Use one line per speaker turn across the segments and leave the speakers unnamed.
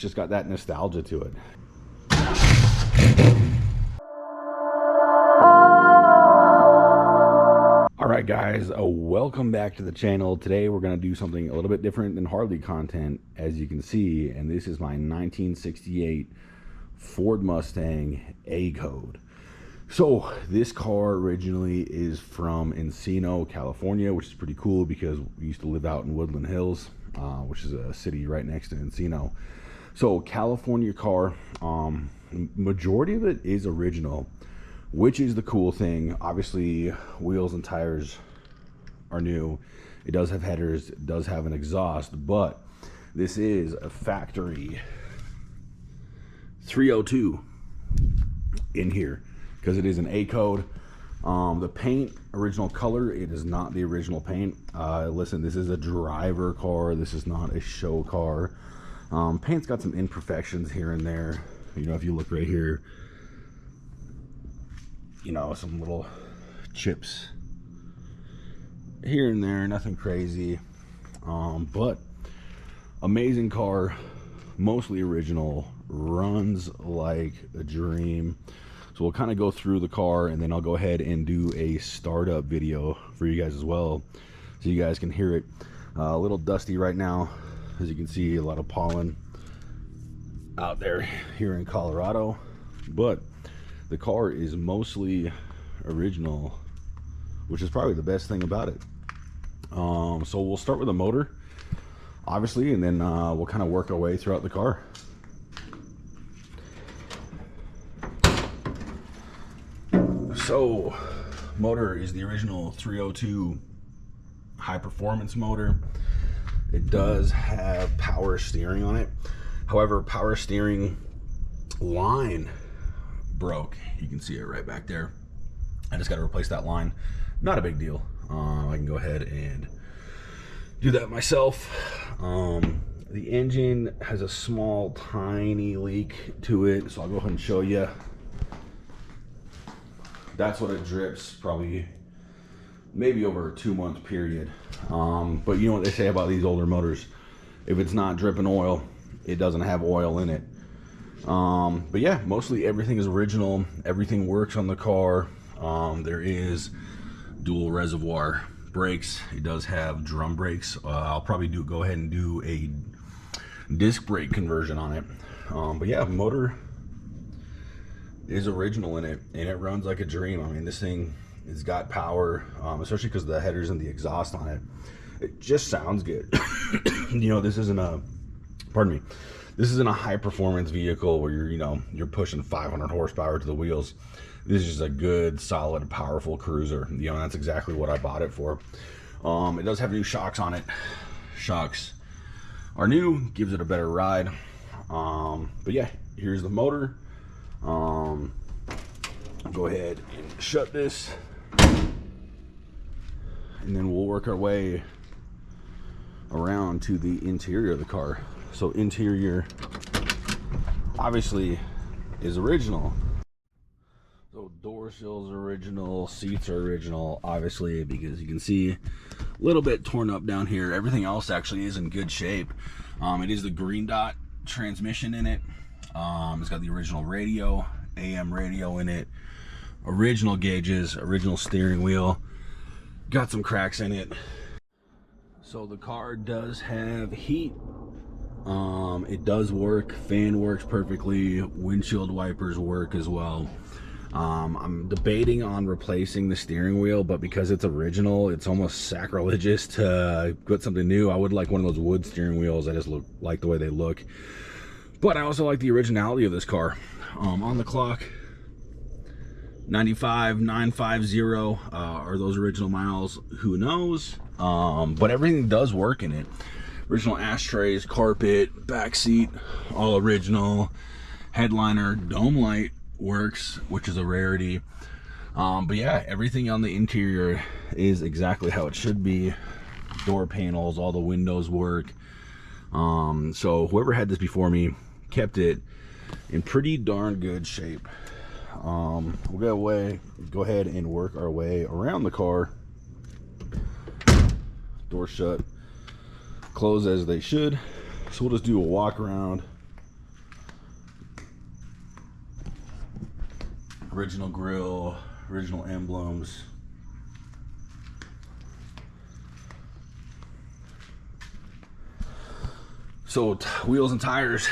just got that nostalgia to it. Alright guys, welcome back to the channel. Today we're going to do something a little bit different than Harley content, as you can see, and this is my 1968 Ford Mustang A Code. So this car originally is from Encino, California, which is pretty cool because we used to live out in Woodland Hills, which is a city right next to Encino. So California car, majority of it is original, which is the cool thing. Obviously wheels and tires are new. It does have headers, it does have an exhaust, but this is a factory 302 in here because it is an A code. The paint, original color, it is not the original paint. Listen, this is a driver car, this is not a show car. Paint's got some imperfections here and there. You know, if you look right here, you know, some little chips here and there, nothing crazy, but amazing car, mostly original, runs like a dream. So we'll kind of go through the car, and then I'll go ahead and do a startup video for you guys as well, so you guys can hear it. A little dusty right now, as you can see, a lot of pollen out there here in Colorado, but the car is mostly original, which is probably the best thing about it. So we'll start with the motor, obviously, and then we'll kind of work our way throughout the car. So motor is the original 302 high performance motor. It does have power steering on it. However, power steering line broke. You can see it right back there. I just got to replace that line. Not a big deal. I can go ahead and do that myself. The engine has a small, tiny leak to it, so I'll go ahead and show you. That's what it drips, probably maybe over a 2-month period. But you know what they say about these older motors: if it's not dripping oil, it doesn't have oil in it. But yeah, mostly everything is original. Everything works on the car. There is dual reservoir brakes. It does have drum brakes. I'll probably go ahead and do a disc brake conversion on it. But yeah, motor is original in it, and it runs like a dream. I mean, this thing has got power, especially because the headers and the exhaust on it. It just sounds good. You know, this isn't a, pardon me, this isn't a high performance vehicle where you're pushing 500 horsepower to the wheels. This is just a good, solid, powerful cruiser. You know, that's exactly what I bought it for. It does have new shocks on it. Shocks are new, gives it a better ride. But yeah, here's the motor. Go ahead and shut this, and then we'll work our way around to the interior of the car. So interior obviously is original. So door sills are original, seats are original, obviously, because you can see a little bit torn up down here. Everything else actually is in good shape. It is the green dot transmission in it. It's got the original radio, AM radio in it, original gauges, original steering wheel, got some cracks in it. So the car does have heat. It does work. Fan works perfectly. Windshield wipers work as well. I'm debating on replacing the steering wheel, but because it's original, it's almost sacrilegious to put something new. I would like one of those wood steering wheels. I just like the way they look. But I also like the originality of this car. On the clock, 95,950 are those original miles. Who knows? But everything does work in it. Original ashtrays, carpet, back seat, all original. Headliner, dome light works, which is a rarity. But yeah, everything on the interior is exactly how it should be. Door panels, all the windows work. So whoever had this before me kept it in pretty darn good shape. We'll go ahead and work our way around the car. Door shut, close as they should. So we'll just do a walk around Original grille, original emblems. So wheels and tires,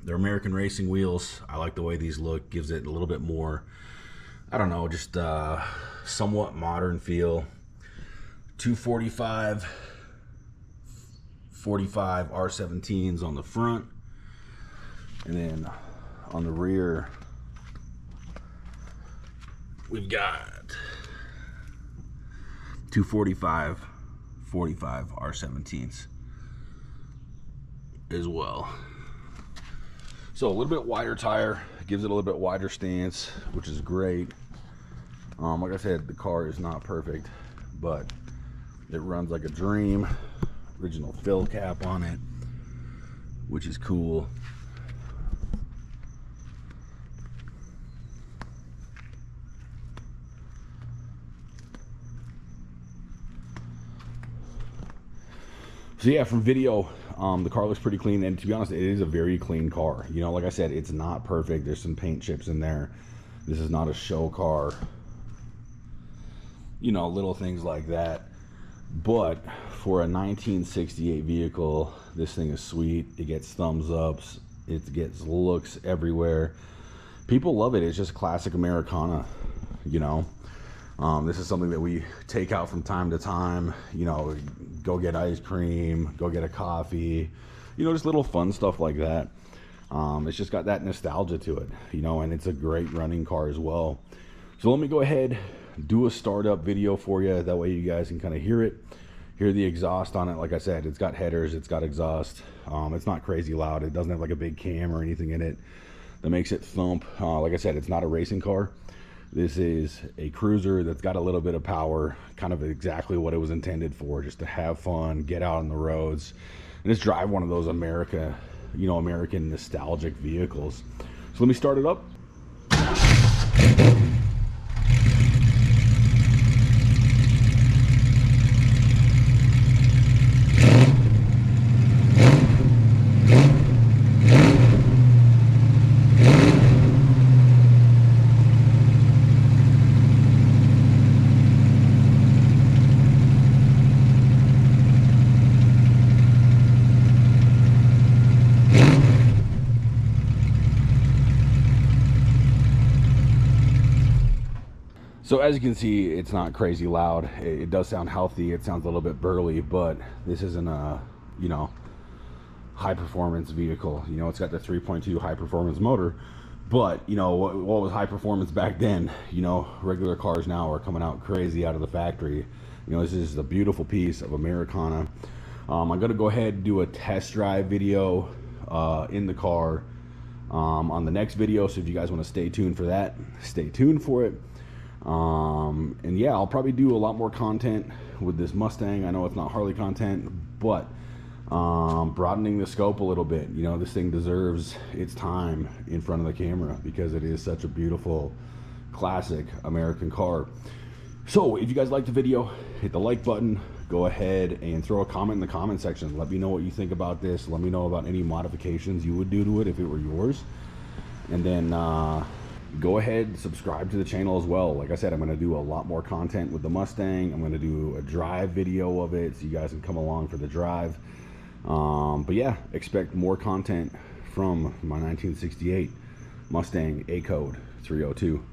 they're American racing wheels. I like the way these look. Gives it a little bit more, I don't know, just somewhat modern feel. 245 45 R17s on the front, and then on the rear we've got 245 45 R17s as well. So a little bit wider tire, gives it a little bit wider stance, which is great. Like I said, the car is not perfect, but it runs like a dream. Original fill cap on it, which is cool. So yeah, from video, the car looks pretty clean, and to be honest, it is a very clean car. You know, like I said, it's not perfect. There's some paint chips in there. This is not a show car. You know, little things like that. But for a 1968 vehicle, this thing is sweet. It gets thumbs ups. It gets looks everywhere. People love it. It's just classic Americana, you know. This is something that we take out from time to time, you know, go get ice cream, go get a coffee, you know, just little fun stuff like that. It's just got that nostalgia to it, you know, and it's a great running car as well. So let me go ahead, do a startup video for you. That way you guys can kind of hear it, hear the exhaust on it. Like I said, it's got headers, it's got exhaust. It's not crazy loud. It doesn't have like a big cam or anything in it that makes it thump. Like I said, it's not a racing car. This is a cruiser that's got a little bit of power, kind of exactly what it was intended for, just to have fun, get out on the roads, and just drive one of those American nostalgic vehicles. So let me start it up. So as you can see, it's not crazy loud. It does sound healthy. It sounds a little bit burly, but this isn't a, you know, high performance vehicle. You know, it's got the 3.2 high performance motor, but you know, what was high performance back then? You know, regular cars now are coming out crazy out of the factory. You know, this is a beautiful piece of Americana. I'm gonna go ahead and do a test drive video in the car on the next video. So if you guys want to stay tuned for that, stay tuned for it. And yeah, I'll probably do a lot more content with this Mustang. I know it's not Harley content, but broadening the scope a little bit. You know, this thing deserves its time in front of the camera because it is such a beautiful classic American car. So if you guys liked the video, hit the like button, go ahead and throw a comment in the comment section. Let me know what you think about this. Let me know about any modifications you would do to it if it were yours. And then go ahead and subscribe to the channel as well. Like I said, I'm going to do a lot more content with the Mustang. I'm going to do a drive video of it so you guys can come along for the drive. But yeah, expect more content from my 1968 Mustang A Code 302.